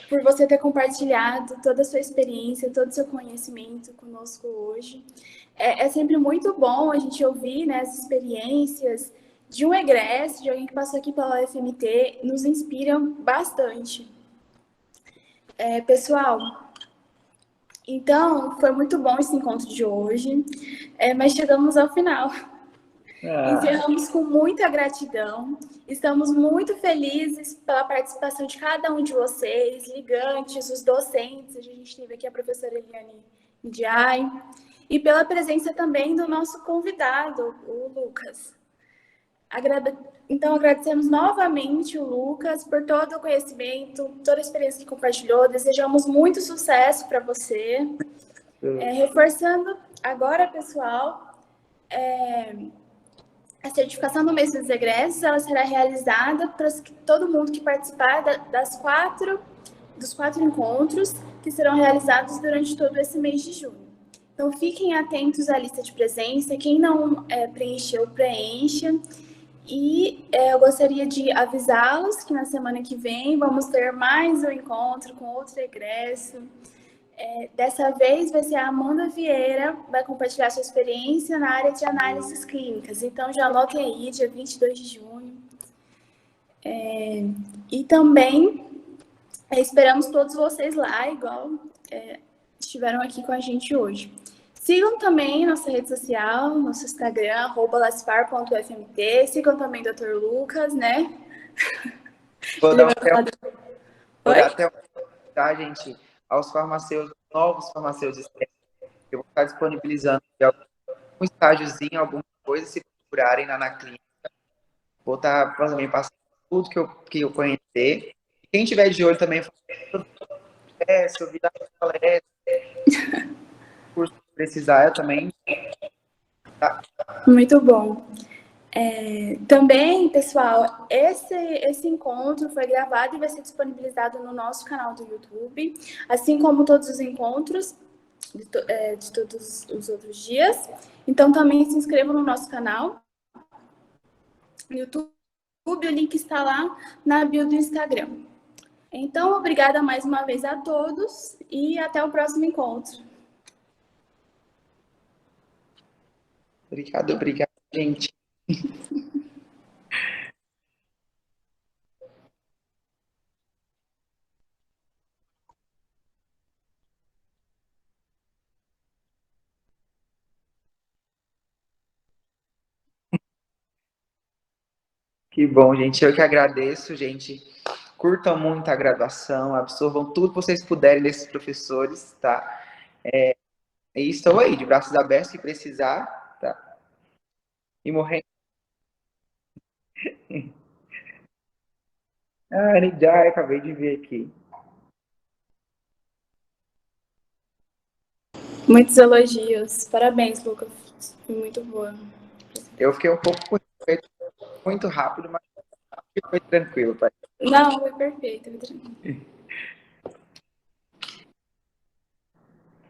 por você ter compartilhado toda a sua experiência, todo o seu conhecimento conosco hoje. É sempre muito bom a gente ouvir, né, as experiências de um egresso, de alguém que passou aqui pela UFMT, nos inspiram bastante. Pessoal, então, foi muito bom esse encontro de hoje, mas chegamos ao final. Encerramos com muita gratidão. Estamos muito felizes pela participação de cada um de vocês, ligantes, os docentes. A gente teve aqui a professora Eliane Ndiaye, e pela presença também do nosso convidado, o Lucas. Então, agradecemos novamente o Lucas por todo o conhecimento, toda a experiência que compartilhou. Desejamos muito sucesso para você. Reforçando agora, pessoal, a certificação do mês dos egressos, ela será realizada para todo mundo que participar dos 4 encontros que serão realizados durante todo esse mês de junho. Então, fiquem atentos à lista de presença. Quem não preencheu, preencha. E eu gostaria de avisá-los que na semana que vem vamos ter mais um encontro com outro egresso. Dessa vez vai ser a Amanda Vieira, vai compartilhar sua experiência na área de análises clínicas. Então, já anotem aí, dia 22 de junho. E também esperamos todos vocês lá, igual estiveram aqui com a gente hoje. Sigam também nossa rede social, nosso Instagram, @laspar.fmt. Sigam também o Dr. Lucas, né? Vou dar até tá, gente, aos farmacêuticos, novos farmacêuticos. Eu vou estar disponibilizando um estágiozinho, alguma coisa, se procurarem na clínica. Vou estar também passando tudo que eu conhecer. Quem tiver de olho também, se eu virar palestra, curso que precisar, eu também. Tá. Muito bom. Também, pessoal, esse encontro foi gravado e vai ser disponibilizado no nosso canal do YouTube, assim como todos os encontros de todos os outros dias. Então, também se inscrevam no nosso canal no YouTube, o link está lá na bio do Instagram. Então, obrigada mais uma vez a todos e até o próximo encontro. Obrigado, gente. Que bom, gente. Eu que agradeço, gente. Curtam muito a graduação, absorvam tudo que vocês puderem desses professores, tá? E estou aí, de braços abertos, se precisar, tá? E morrendo. Nidai, acabei de ver aqui. Muitos elogios. Parabéns, Lucas. Foi muito boa. Eu fiquei um pouco com respeito. muito rápido, mas foi tranquilo, pai. Não, foi perfeito. Foi tranquilo.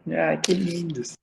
Ai, que lindos.